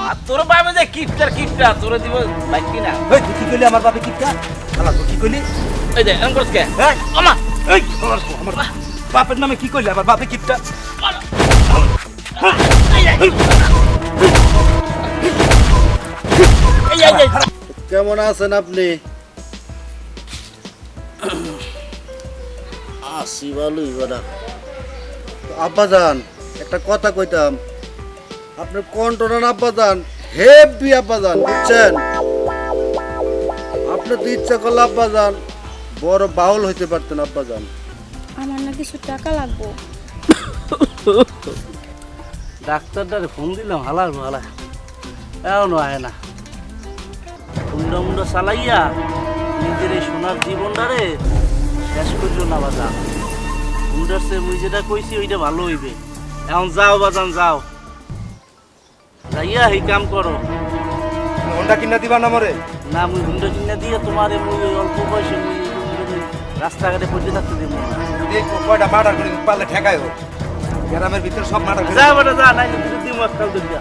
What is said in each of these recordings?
আর তোর বাবা যে কিপটা তোরে দিব বাইক কিনা। এই তুই কি কইলি আমার বাপে কিপটা? শালা তুই কি কইলি? এই দে এমন করছ কে? এই ওমা এই আমার বাপের নামে কি কইলি? আমার বাপে কিপটা। কেমন আছেন আপনি? আসি ভালোই বড়া। আব্বাজান একটা কথা কইতাম, আপনার কন্ট্রোল আব্বাজান হেভি আব্বাজান, বুঝছেন? আপনি তো ইচ্ছা করলে আব্বাজান বড় বাউল হইতে পারতেন আব্বাজান। আমার না কিছু টাকা লাগবো। ডাক্তারটারে ফোন দিলাম হালার ভালা এমন আয় না। মুন্ডা মুন্ডা চালাইয়া নিজের এই সোনার জীবনটারে শেষ করলো না বাজান। মুন্ডার সে মুই যেটা কইছি ওইটা ভালো হইবে। এখন যাও বাজান যাও, যাইয়া এই কাম করো। হোন্ডা কিনা দিবা না মরে? না মুই হুন্ডা কিনা দিয়ে তোমারে মুই ওই অল্প বয়সে মুই রাস্তাঘাটে পড়তে থাকতে দেবো না। যদি কয়টা মার্ডার করে পারলে ঠেকাই হোক, গ্রামের ভিতরে সব মার্ডার করে যা বেটা যা, নাই দিম আজকাল দুইটা।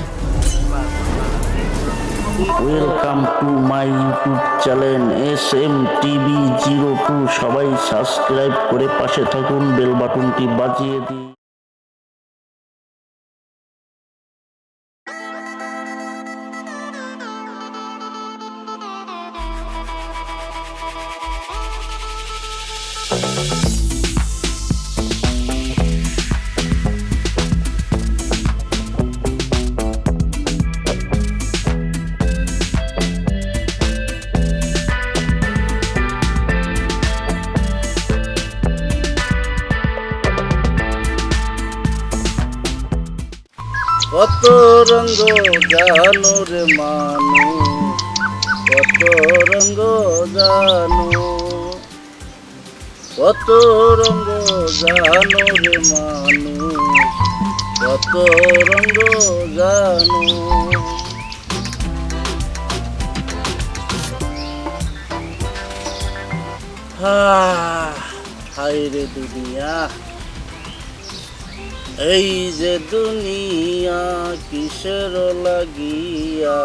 Welcome to my YouTube channel SMTV02। সবাই সাবস্ক্রাইব করে পাশে থাকুন, বেল বাটনটি বাজিয়ে দিন। কত রঙ্গ জানো রে মানুষ, কত রঙ্গ জানো, কত রঙ্গ জানো রে মানুষ, কত রঙ্গ জানো। হায় রে দুনিয়া, এই যে দুনিয়া কিসের লাগিয়া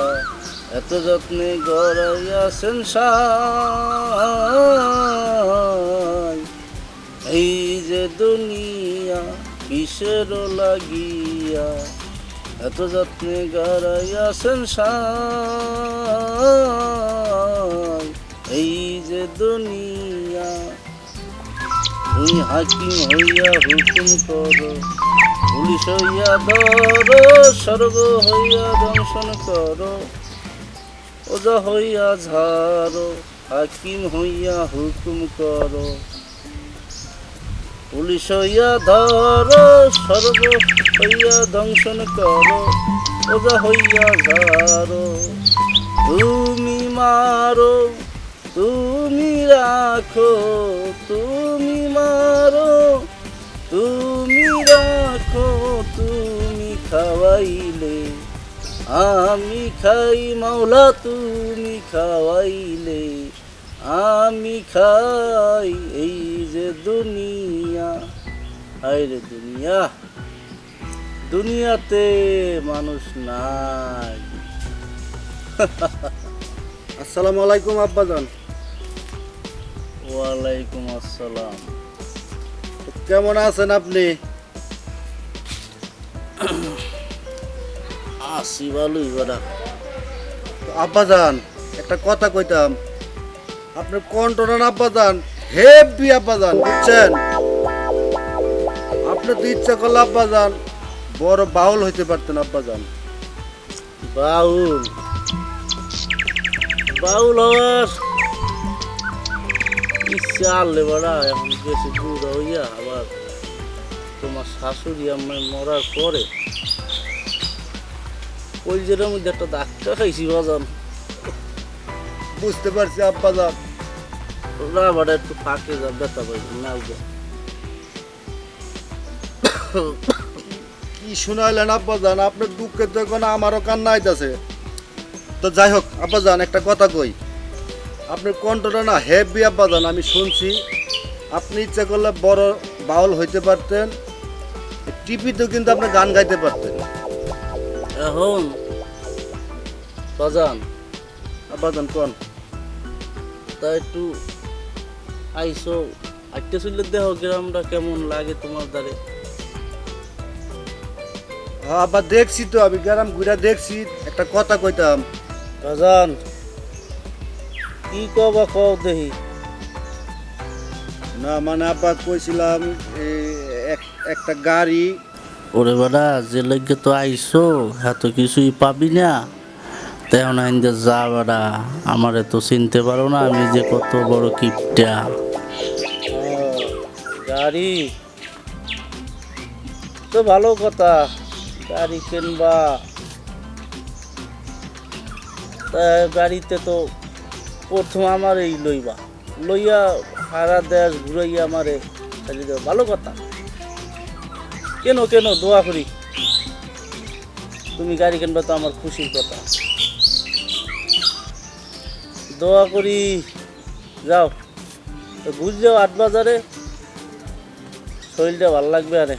এত যত্নে গড়াইয়াছেন সাই। এই যে দুনিয়া কিসের লাগিয়া এত যত্নে গড়াইয়াছেন সাই। এই যে দুনিয়া, তুমি হাকিম হইয়া হুকুম করো, পুলিশ হইয়া ধরো, স্বর্গ হইয়া দংশন করো, ওজা হইয়া ঝাড়ো, হাকিম হইয়া হুকুম করো, পুলিশ হইয়া ধরো, স্বর্গ হইয়া দংশন করো, ওজা হইয়া ঝাড়ো। তুমি মারো, তুমি রাখো, তুমি মারো, তুমি রাখো, তুমি খাওয়াইলে আমি খাই মাওলা, তুমি খাওয়াইলে আমি খাই। এই যে দুনিয়া, হায় রে দুনিয়া, দুনিয়াতে মানুষ নাই। আসসালামু আলাইকুম আব্বাজান। ওয়ালাইকুম আসসালাম। কেমন আছেন আপনি? আসি ভালোই বড়া। আব্বাজান একটা কথা কইতাম, আপনার কন্ট্রোল আব্বাজান হেভি আব্বাজান, বুঝছেন? আপনি তো ইচ্ছা করলে আব্বাজান বড় বাউল হইতে পারতেন আব্বাজান। বাউল বাউল হওয়ার ইচ্ছা আনলে বড়া, এখন বেশি বুড়া হইয়া আবার তোমার শাশুড়ি আমার মরার পরে ওই যেটার মধ্যে একটা ধাক্কা খাইছি বাজান। বুঝতে পারছি আব্বাজান, রাবারটা একটু ফাঁকে যা ব্যথা পাইছি না। কি শুনাইলেন আব্বাজান? আপনার দুঃখের তো এখন আমারও কান্না আইতাছে। তো যাই হোক আব্বাজান, একটা কথা কই, আপনার কণ্ঠটা না হেভি আব্বাজান। আমি শুনছি আপনি ইচ্ছা করলে বড় বাউল হইতে পারতেন, টিভিতেও কিন্তু আপনি গান গাইতে পারতেন। এখন বাজান আব্বাজান কোন তা একটু আইসো আটটা চললে দেখো গ্রামটা কেমন লাগে তোমার দ্বারে। হ্যাঁ আব্বা দেখছি তো, আমি গ্রাম ঘুরে দেখছি। একটা কথা কইতাম। বাজান কি কবা কও দেখি। না মানে আব্বা কইছিলাম একটা গাড়ি। ওরে বাড়া যে লাগে তো আইসো এত কিছুই পাবি না, তেমন আইন্দে যা বাড়া, আমারে তো চিনতে পারো না আমি যে কত বড় কিপটা। গাড়ি তো ভালো কথা, গাড়ি কিনবা, তা গাড়িতে তো প্রথম আমার এই লইবা, লইয়া সারা দেশ ঘুরাইয়া আমারে ভালো কথা। কেন কেন দোয়া করি, তুমি গাড়ি কিনবা তো আমার খুশির কথা, দোয়া করি। যাও বুঝ যাও 8 বাজারে, শরীরটা ভালো লাগবে, আরে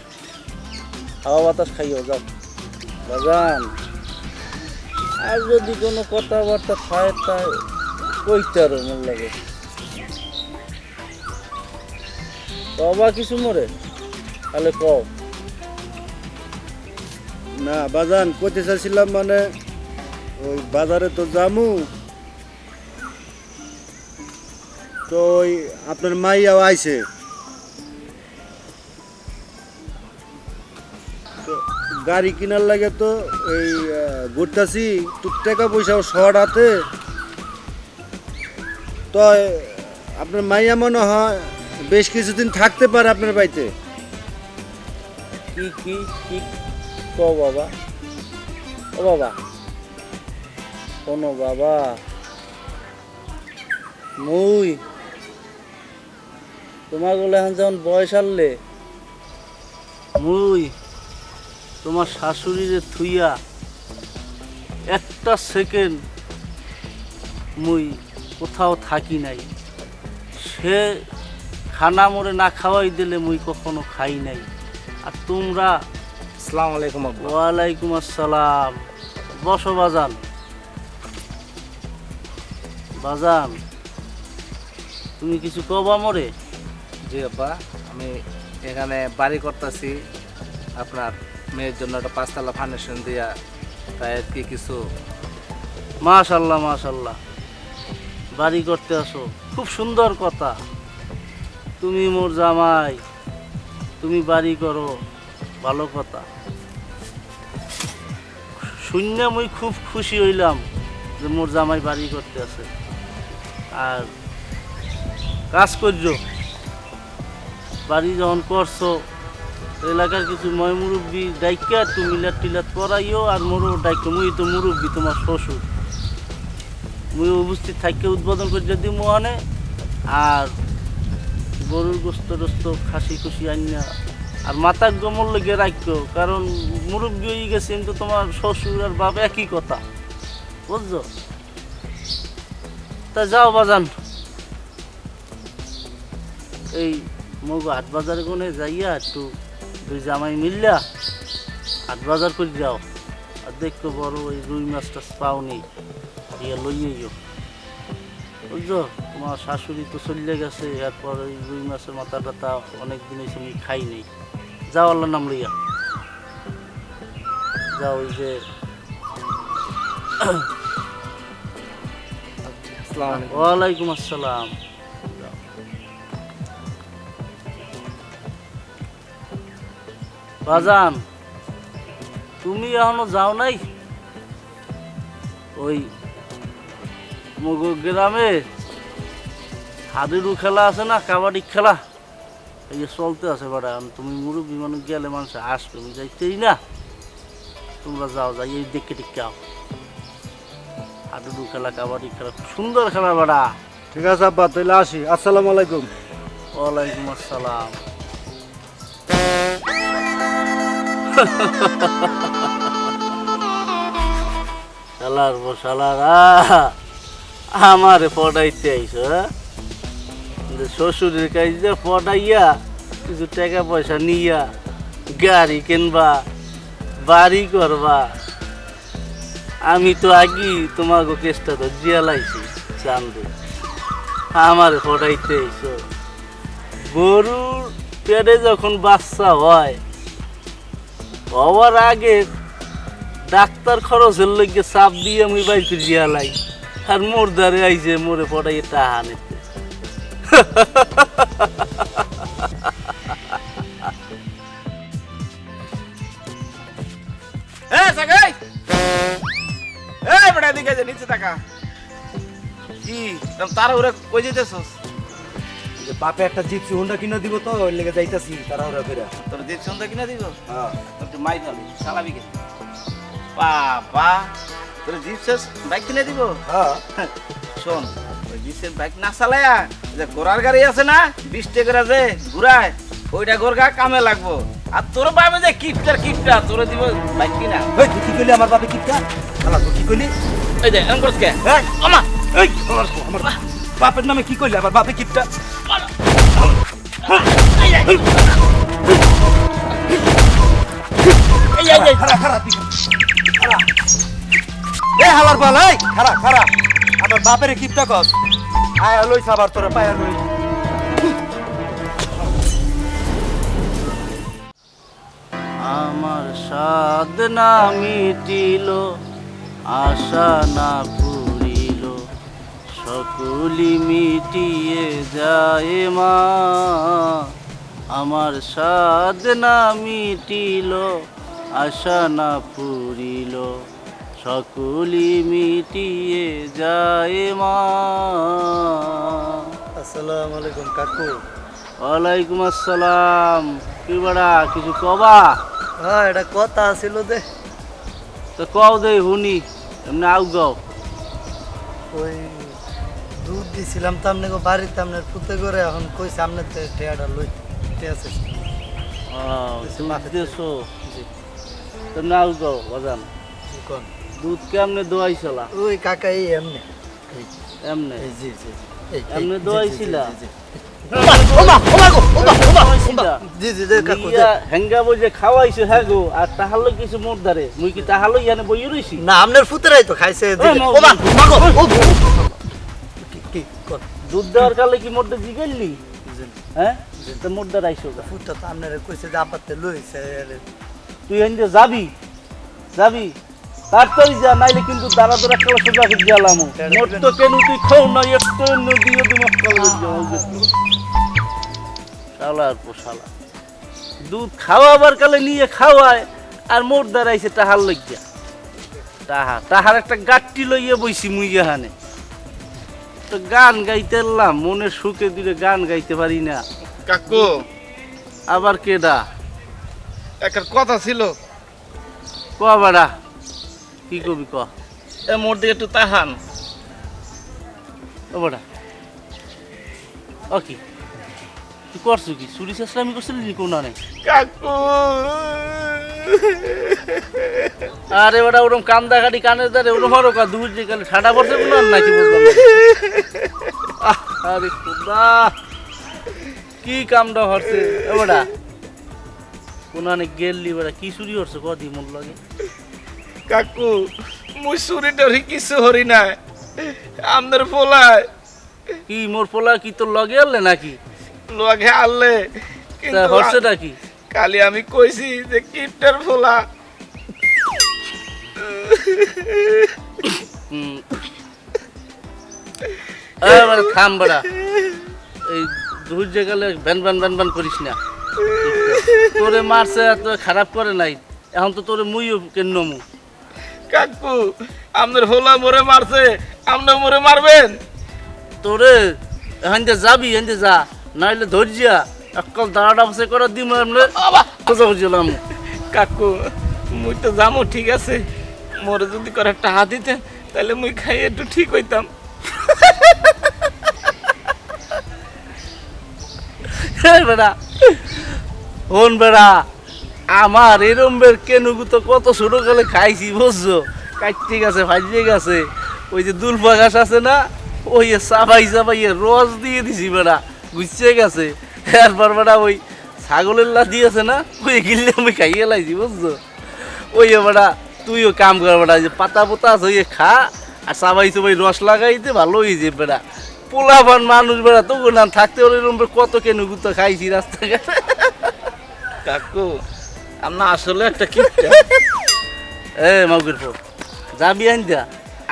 হাওয়া বাতাস খাইও যাও বাগান। আর যদি কোনো কথাবার্তা খায় তাই কইতে আরো মন লাগে, কবা কিছু মরে তাহলে কও। না বাজান কইতে চাইছিলাম মানে ওই বাজারে তো জামু, তো ওই আপনার মাইয়াও আইছে, তো গাড়ি কেনার লাগে তো এই ঘুরতেছি, তো টাকা পয়সাও শর্ট হাতে। তো আপনার মাইয়া মনে হয় বেশ কিছুদিন থাকতে পারে আপনার বাড়িতে। কি কি কি কও বাবা, ও বাবা শোনো বাবা, মুই তোমার বলে এখন যখন বয়স আনলে, মুই তোমার শাশুড়িরে থুইয়া একটা সেকেন্ড মুই কোথাও থাকি নাই। সে খানা মোরে না খাওয়াই দিলে মুই কখনো খাই নাই। আর তোমরা, আসসালামু আলাইকুম আব্বা। ওয়ালাইকুম আসসালাম। বসো বাজান। বাজান তুমি কিছু কবা মরে? জি আব্বা, আমি এখানে বাড়ি করতেছি, আপনার মেয়ের জন্য একটা 5তলা ফাউন্ডেশন দিয়া, তাই আর কি কিছু। মাশাল্লাহ মাশাল্লাহ, বাড়ি করতে আসো, খুব সুন্দর কথা। তুমি মোর জামাই, তুমি বাড়ি করো, ভালো কথা। শুনে মুই খুব খুশি হইলাম যে মোর জামাই বাড়ি করতে আছে। আর কাজ করছো, বাড়ি যখন করছো এলাকার কিছু ময় মুরব্বী ডাইকা একটু মিলাট টিলাট করাইও, আর মোরও ডাইকা, মুই তো মুরব্বী তোমার শ্বশুর, মুই উপস্থিত থাকিয়ে উদ্বোধন করে যদি মোহনে। আর গরুর গোস্ত টোস্ত খাসি খুশি আনিয়া আর মাথার গমল লেগে রাখো, কারণ মুরব্বী হয়ে গেছে কিন্তু তোমার শ্বশুর আর বাবা একই কথা, বুঝছো? তা যাও বাজান, এই মগো 8 বাজারে কোনে যাইয়া একটু দুই জামাই মিললা 8 বাজার করে যাও। আর দেখতে বড় ওই রুই মাছ টাছ পাওনি, দিয়ে লইয়েও, বুঝছো? তোমার শাশুড়ি তো চলে গেছে, এরপর ওই রুই মাছের মাথা টাথা অনেকদিন হয়েছে আমি খাই নেই। যাও আল্লাহর নাম লইয়া যাও। ওই যে আসসালামু আলাইকুম। ওয়ালাইকুম আসসালাম। বাজান তুমি এখনো যাও নাই? ওই মগ গ্রামে হাডুডু খেলা আছে না, কাবাডি খেলা, এই যে চলতে আছে বাড়া। তুমি মুরব্বী মানুষ গেলে মানুষ আসবে, আমি যাইতেই না। তোমরা যাও, যাই এই দেখে টিকে আও। হাডুডু খেলা, কাবাডি খেলা, খুব সুন্দর খেলা বাড়া। ঠিক আছে আব্বা, তাহলে আসি। আসসালামু আলাইকুম। ওয়ালাইকুম আসসালাম। শালার বসালারা আমারে পড়াইতে আইসো, হ্যাঁ? শ্বশুরের কাছে পড়াইয়া কিছু টাকা পয়সা নিয়া গাড়ি কিনবা, বাড়ি করবা, আমি তো আগে তোমাকে কেসটা তো জিয়ালাইছি জানবে আমার ফটাইতে এসো গরুর পেটে যখন বাচ্চা হয় হওয়ার আগে ডাক্তার খরচের লইগে চাপ দিয়ে আমি বাইকে জিয়ালাই আর মোর দ্বারে আইছে মোরে ফটাই টাহা নিতে সাগাই এই বেটা দিকে যে নিচে টাকা কি তারা ওরা কই যেতেছস বাপে একটা জিপসি হোন্ডা কিনে দিব তো ওই লেগে যাইতাছি তারা ওরা ফেরা। তোর যে সন্ধ্যা কিনা দিব হ্যাঁ তোর মাই চলে চালাবি কে বাবা তোর জিপসের বাইক কিনে দিব হ্যাঁ শোন ওই জিপসের বাইক না চালায়া যে ঘোড়ার গাড়ি আছে না 20 টাকা যে ঘুরায় ওইটা গোরগা কামে লাগবো আর তোর বাবা যে কিপটা তোরে দিব বাইক কিনা এই তুই কি কইলি আমার বাপে কিপটা শালা তুই কি কইলি এই যে এরকম করছ কে এই আমা এই আমার বাপের নামে কি কইলি আমার বাপে কিপটা এই খারা খারা তুই খারা এ হালার বাল এই খারা খারা আমার বাপের কিপটা কস আয় লই সাবার তোরে পায়া লই আমার সাধ না মিটিল আশা না পুরিল সকলি মিটিয়ে যায় মা আমার সাধ না মিটিল আশা না পুরিল সকলি মিটিয়ে যায় মা। আসসালামু আলাইকুম কাকু। ওয়ালাইকুম আসসালাম। কি বাড়া কিছু কবা? হ্যাঁ এটা কথা ছিল যে তো কও দে হুনি এমনি আউ গাও। ওই দুধ দিছিলাম তো আপনাকে বাড়িতে আপনার পুঁতে করে এখন কইছে আপনার টেয়াটা লই আছে দুধ দিয়েছো তেমনি আউ গাও বাজান। দুধ কেমনে দোয়াইছিলা? ওই কাকা এই এমনি এমনে জি জি এমনে দোয়াইছিলা? জি জি কাকু হেঙ্গা বই যে খাওয়াইছো হ্যাঁ গো আর তাহালো কিছু মোর দারে মুই কি তাহালো ইয়ানে বই রইছি না আপনার ফুতেরাই তো খাইছে দুধ দেওয়ার কালে কি মোর দা জিগাইলি? হ্যাঁ তো মোর দার আইছো গা ফুটটা তো আপনার কইছে যে আপাতে লইছে তুই হেন্দে যাবি যাবি তাড়াতাড়ি যা নাইলে কিন্তু দাঁড়া দাঁড়া খেলা সোজা করে গেলাম মোর তো কেন তুই খাও না একটু নদীও দিমাগ কল শালার পোশালা দুধ খাওয়াবার কালে নিয়ে খাওয়ায় আর মোর দাঁড়াইছে তাহার লইয়া তাহার একটা গাট্টি লইয়া বইছি মুই এখানে তো গান গাইতে এলাম মনের সুখে দিলে গান গাইতে পারি না। কাকু আবার কেডা? একটা কথা ছিল ক বাড়া কি কবি ক? এ মোর দিকে একটু তাহান। ও বাড়া ও কি তুই করছো কি? চুরি চেষ্টামি করছিলি নি কোন নাই? কাকু আরে ওটা ওরকম কান্দা কাটি কানের দ্বারে ওরকম হরো কা দুধ যে কালে ঠান্ডা পড়ছে কোন নাকি বুঝলাম না। আরে খুদা কি কামটা হচ্ছে ও বাড়া কোন অনেক গেললি বাড়া কি চুরি হচ্ছে কদি মোর লাগে? কাকু মুই চুরি টরি কিছু হরি না আমনের পোলায় কি মোর পোলা কি তোর লগে আনলে নাকি? লোকে আনলে তা হচ্ছেটা কি? কালি আমি কইছি যে কিপটার পোলা এবারে থাম বাড়া এই দুধ যে গেলে ভ্যান ভ্যান ভ্যান ভ্যান করিস না। তোরে মারছে এত খারাপ করে নাই এখন তো তোরে মুইও কেন মু। কাকু আমনের পোলা মরে মারছে আমনে মরে মারবেন? তোরে এখান দিয়ে যাবি এখান দিয়ে যা নাইলে ধৈর্যা একল দাঁড়াটা বসে করে দিম এমনি খোঁজা খুঁজলাম। কাকু মুই তো যামো ঠিক আছে মোরে যদি করে একটা হাত দিতেন তাহলে মুই খাই একটু ঠিক হইতাম। বেড়া হন বেড়া আমার এরম বের কেনুগু তো কত ছোট কালে খাইছি বুঝছো কাটতে গেছে ভাজিয়ে গেছে ওই যে দুলফা ঘাস আছে না ওই চাবাই চাবাইয়ে রস দিয়ে দিছি বেড়া গুছিয়ে গেছে এরপর বেড়া ওই ছাগলের লা দিয়েছে না ওই গিললে আমি খাইয়ে লাইছি বুঝছো ওই বেড়া তুইও কাম কর বেটা, যে পাতা পোতা আছে ওই খা, আর সবাই সবাই রস লাগাইতে ভালো হয়ে যে বেটা। পোলাপান মানুষ বেটা, তোকে না থাকতে হলে এরকম কত কেন গুতো খাইছি রাস্তাঘাটে। কাকু আমরা আসলে একটা কিপটা। এ মাউকের পর যাবি আইন দিয়া,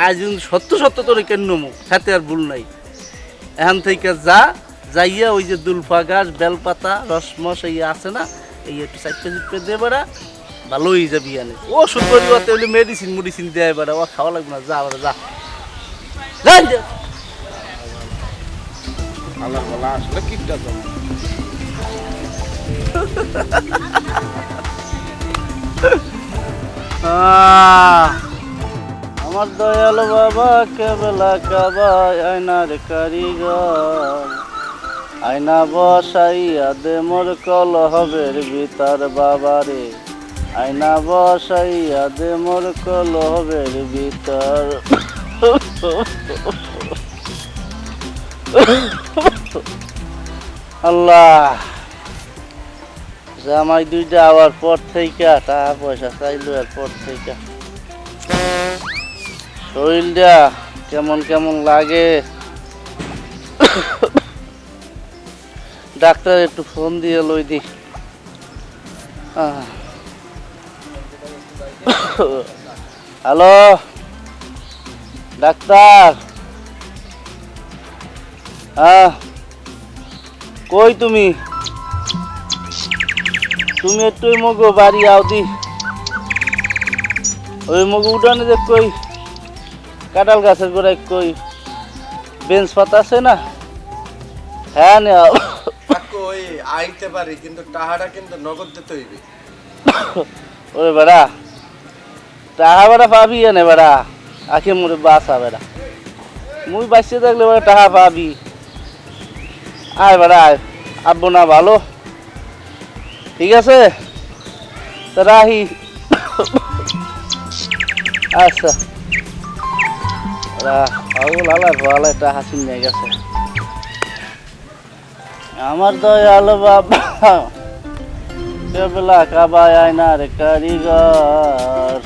আজ সত্য সত্য তোরে কেন নমু, সাথে আর ভুল নাই। এখান থেকে যা, যাইয়া ওই যে দুলফা গাছ, বেলপাতা, রসমস এই আছে না, এই একটু চারটে চিপে দিয়ে বেড়া, ভালো হয়ে যাবি আনে। ও সুন্দর ওই মেডিসিন মেডিসিন দেয় বেড়া, ও খাওয়া লাগবে না, যা বেড়া যা। যাই যা। আল্লাহ বলা আসলে কিপটা তো। আমার দয়াল বাবা কেবলা কাবা আয়নার কারিগর, আয়না বসাইয়া দে মোর কলহবের ভিতর বাবারে, আয়না বসাইয়া দে মোর কলহবের ভিতর। আল্লাহ, জামাই দুইটা আবার পর থেকে টাকা পয়সা চাইলো, আর পর থেকে শরীরটা কেমন কেমন লাগে। ডাক্তার একটু ফোন দিয়ে লই দি। হ্যালো ডাক্তার, হ্যাঁ কই তুমি? তুমি একটু ওই মগো বাড়ি আও দি, ওই মগো উঠানে যে কই কাঁঠাল গাছের গোড়ায় কই বেঞ্চ পাতা আছে না, হ্যাঁ নে কাকু ওই আইতে পারি, কিন্তু টাকাটা কিন্তু নগদ দিতে হইবে। ওরে বেড়া, টাকা বেড়া পাবি এনে বেড়া, আখে মোরে বাসা বেড়া, মুই বাঁচিয়ে থাকলে বেড়া টাকা পাবি। আয় বেড়া আয়, আব্বু না ভালো, ঠিক আছে তা রাহি। আচ্ছা লালাটা হাসি নিয়ে গেছে। আমার দয়াল বাবা কেবলা কাবায় আয়নার কারিগর।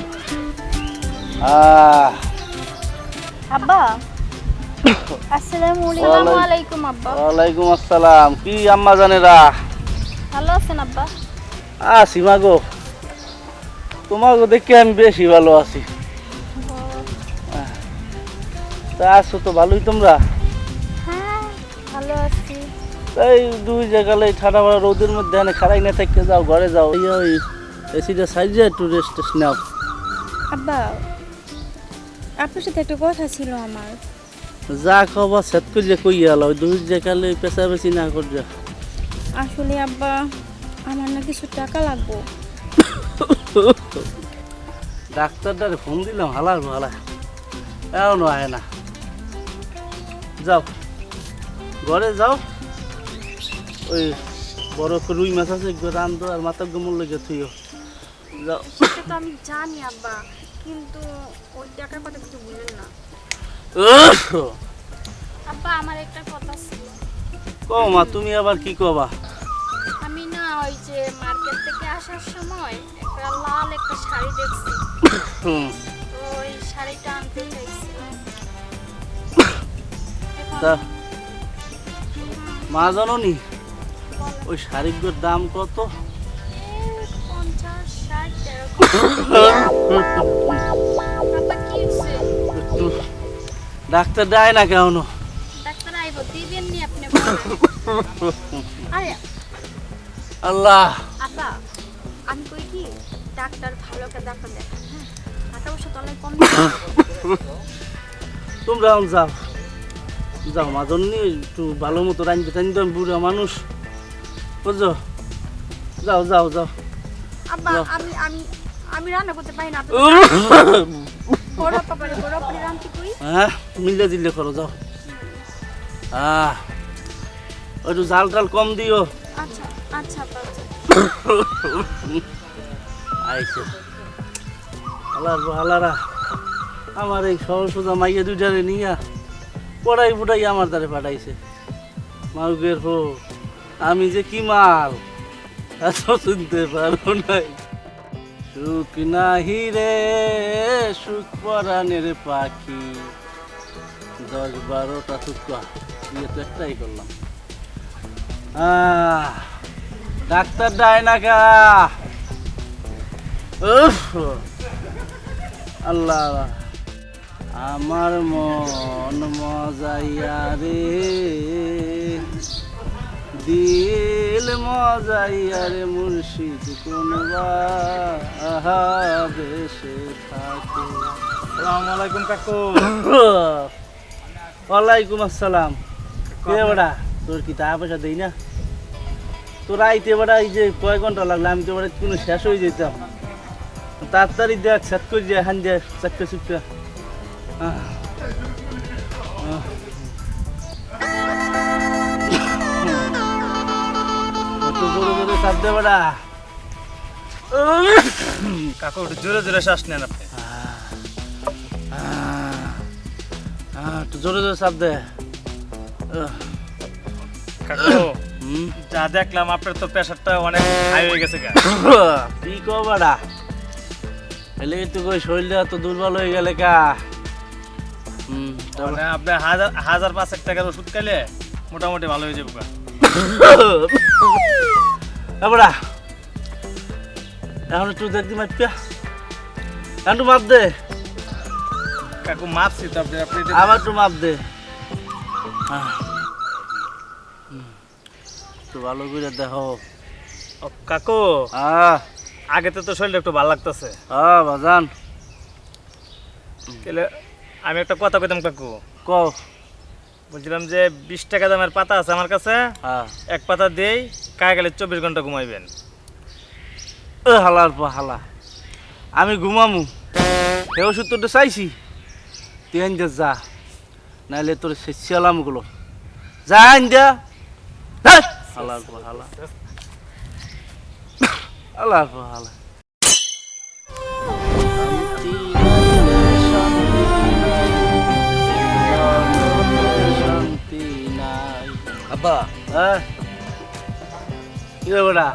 আব্বা আসসালামু আলাইকুম। আব্বা ওয়ালাইকুম আসসালাম। কি আম্মা জানেরা? ভালো আছেন আব্বা? আছি মাগো, তোমাকে দেখে আমি বেশি ভালো আছি। তা আছো তো ভালোই তোমরা? হ্যাঁ ভালো আছি। এই দুই জায়গায় ঠান্ডা মারা রোদের মধ্যে এনে খারাই না থাকতে যাও, ঘরে যাও, ওই এসিটা সাইজে একটু রেস্ট নাও। আব্বা আপনার সাথে একটা কথা ছিল আমার। যা খবর সেট করিয়া কইয়া ওই দুই জায়গায় পেশা বেশি না করজা। আসলে আব্বা আমার না কিছু টাকা লাগবো। ডাক্তারটারে ফোন দিলাম, হালার ভালা এমন আয় না। যাও ঘরে যাও, ওই বড় রুই মাছ আছে রান্ধো, আর মাথা গোমর লেগে থুইও যাও। সেটা তো আমি জানি আব্বা, কিন্তু ওই টাকার কথা কিছু বলেন না। আব্বা আমার একটা কথা ছিল। কও মা, তুমি আবার কি কবা? আমি না ওই যে মার্কেট থেকে আসার সময় একটা লাল একটা শাড়ি দেখছি, তো ওই শাড়িটা আনতে চাইছিলাম। তা মা জানি ওই শাড়িগুলোর দাম কত? 50-60 এরকম। আব্বা কি হইছে? ডাক্তার দেয় না কেন? ডাক্তার আইব দিবেন নি আপনি? আরে আল্লাহ, আব্বা আমি কই কি, ডাক্তার ভালো একটা ডাক্তার দেখান, হ্যাঁ টাকা পয়সা তো অনেক কম। তোমরা যাও যাও, মা জন্য একটু ভালো মতো রাঁধতে টানতে, আমি বুড়া মানুষ বুঝছো। যাও যাও যাও। আব্বা আমি আমি আমি রান্না করতে পারি না। বড় পাপারে বড় পাপারে রান্তি কই? হ্যাঁ মিলে দিলে করো, যাও। একটু ঝাল টাল কম দিও। আচ্ছা আচ্ছা আব্বা আচ্ছা। আইসে আলারা আমার এই সহজ সোজা মাইয়া দুইটারে নিয়া পড়াই ফুটাই আমার দ্বারে পাঠাইছে। মাউগের হো আমি যে কি মাল এত শুনতে পারো নাই। সুখ নাহি রে সুখ পরাণের পাখি 10-12টা টুকা দিয়ে তো একটাই করলাম ডাক্তার ডায়নাকা আল্লাহ আমার মন মজাইয়া রে দিল মজাইয়া রে মুর্শিদ কোন দেশে থাকে। আসসালামু আলাইকুম কাকু। ওয়ালাইকুম আসসালাম। কে বড়া তোর কি টাকা পয়সা দেই না? তোর আইতে বড়া এই যে কয় ঘন্টা লাগলো, আমি তো বড়া কোনো শেষ হয়ে যেতাম। তাড়াতাড়ি দেখ সাত করে দিয়ে হান দিয়ে চারটে চুপটা। জোরে জোরে চাপ দে বড়া। কাকু একটু জোরে জোরে শ্বাস নেন আপনি। একটু জোরে জোরে চাপ দে। কাকু যা দেখলাম আপনার তো প্রেশারটা অনেক হাই হয়ে গেছে গা। কি কো বড়া, এলে তুই কই শরীরটা তো দুর্বল হয়ে গেলে কা। মানে আপনি হাজার 5,000 টাকার ওষুধ খাইলে মোটামুটি ভালো হয়ে যাবে গা। বড়া এখন একটু দেখদি মাপিয়া, এখন একটু মাপ দে। কাকু মাপছি তো আপনি আবার একটু মাপ দে। একটু ভালো করে দেখো। ও কাকু আগে তো শরীরটা একটু ভালো লাগতেছে। বাজান তাহলে আমি একটা কথা কইতাম কাকু। ক। বলছিলাম যে 20 টাকা দামের পাতা আছে আমার কাছে, এক পাতা দেই কায় গেলে 24 ঘন্টা ঘুমাইবেন। হালার পা হালা, আমি ঘুমামু এ ওষুধ তোর চাইছি, তুই আন দে যা, নাইলে তোর শেষালাম গুলো যা আন দে। হালার পা হালা, হালার পা হালা। আব্বা কি রে বেটা,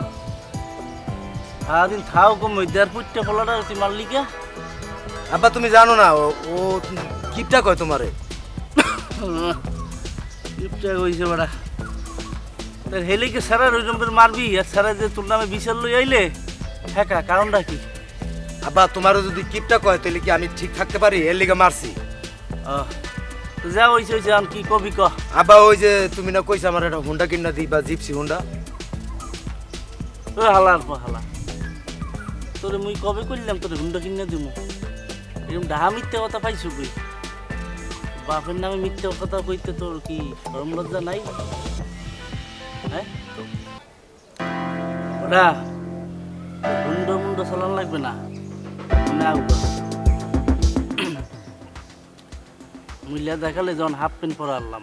সারাদিন থাও কম দেড় ফুটটা ফলাটা তুই মারলি কে? আব্বা তুমি জানো না ও কিপটা কয় তোমারে। কিপটা কইছে বেটা, তোর হেলিকে সারা ওই নম্বর মারবি আর সারা যে তোর নামে বিচার লই আইলে হ্যাঁ কারণটা কি? আব্বা তোমারও যদি কিপটা কয় তাহলে কি আমি ঠিক থাকতে পারি, এর লিগে মারছি। তো যা হইছে হইছে, আমি কি কবি ক। আব্বা ওই যে তুমি না কইছ আমার একটা হুন্ডা কিনা দিবা, জিপসি হুন্ডা। হালার পা হালা, তোরে মুই কবে করলাম তোরে হুন্ডা কিনে দিব? এরকম ডাহা মিথ্যে কথা পাইছো কই? বাপের নামে মিথ্যে কথা কইতে তোর কি শরম লজ্জা নাই? হ্যাঁ ওটা হুন্ডা মুন্ডা চালান লাগবে না, না মুইলা দেখালে যখন হাফ প্যান্ট পরা আনলাম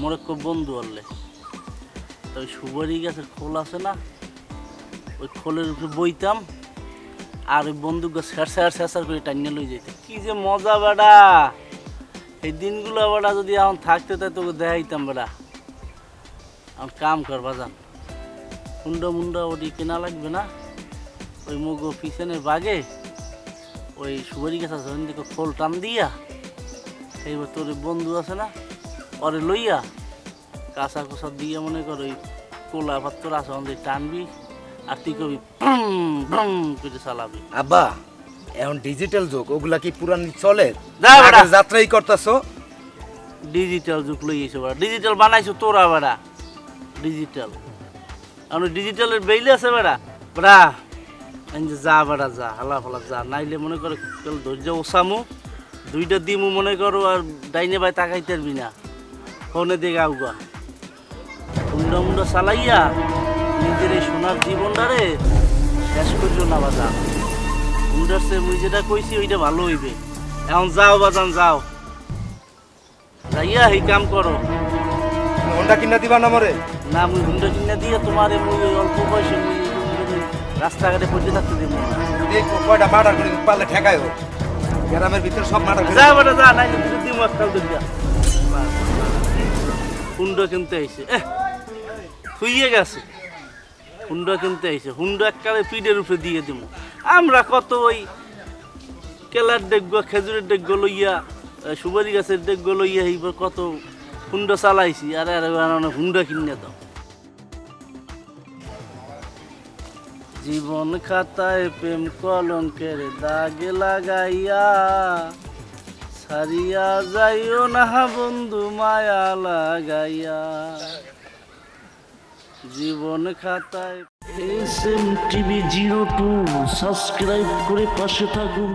মোর এক বন্ধু আনলে, তো ওই সুপারি গাছের খোল আছে না, ওই খোলের উপরে বইতাম আর ওই বন্দুক স্যার করে টানিয়ে লই যেত। কি যে মজা বেড়া, এই দিনগুলো বেড়া যদি এখন থাকতে তাই তোকে দেখাইতাম বেড়া। এখন কাম কর বাজান, হুন্ডা মুন্ডা ওটি কেনা লাগবে না, ওই মুগ পিছনের বাগে ওই সুপারি গাছ আছে ওই দিকে খোল টান দিয়া, এইবার তোর বন্ধু আছে না ওরে লইয়া কাঁচা কোষা দিয়ে মনে কর ওই কোলা পাত্র আছে আমাদের টানবি আর তুই কবি করে চালাবি। আব্বা এখন ডিজিটাল যুগ, ওগুলা কি পুরান চলে? যাত্রাই করতেছো। ডিজিটাল যুগ লইয়েছো বেড়া, ডিজিটাল বানাইছো তোরা বেড়া, ডিজিটাল আমি ডিজিটালের বেইলে আছে বেড়া। বেড়া যা বেড়া যা, হালা ফালা যা, নাইলে মনে করে ধৈর্য ওসামু দুইটা দিমু মনে করো আর ডাইনে বাই তাকাইতে পারবি না, ফোনে দেখে আউগা হুন্ডা মুন্ডা চালাইয়া নিজের এই সোনার জীবনটারে শেষ করছো না বাজান। হুন্ডার সে মুই যেটা কইছি ওইটা ভালো হইবে। এখন যাও বাজান যাও, যাইয়া এই কাম করো। হুন্ডা কিনা দিবা না মরে? না মুই হুন্ডা কিনা দিয়ে তোমার মুই অল্প বয়সে মুই রাস্তাঘাটে পড়তে থাকতে দেবো না। কয়টা মার্ডার করে পারলে ঠেকায় হোক, গ্রামের ভিতরে সব মার্ডার করে। যা বেটা যা, নাইলে দুটো দিম আজকাল দুইটা হুন্ডা কিনতে আইছে, থুইয়ে গেছে হুন্ডা কিনতে আইছে, হুন্ডা এককালে পিঠের উপরে দিয়ে দিব। আমরা কত ওই কেলার ডেগ্গ খেজুরের ডেগ্গ লইয়া সুপারি গাছের ডেগ্গ লইয়া এইবার কত হুন্ডা চালাইছি আরে আরে হুন্ডা কিনে দাও জীবন খাতায় প্রেম কলঙ্কের দাগে লাগাইয়া সারিয়া যাইও না বন্ধু মায়া লাগাইয়া জীবন খাতায় SMTV 02 সাবস্ক্রাইব করে পাশে থাকুন।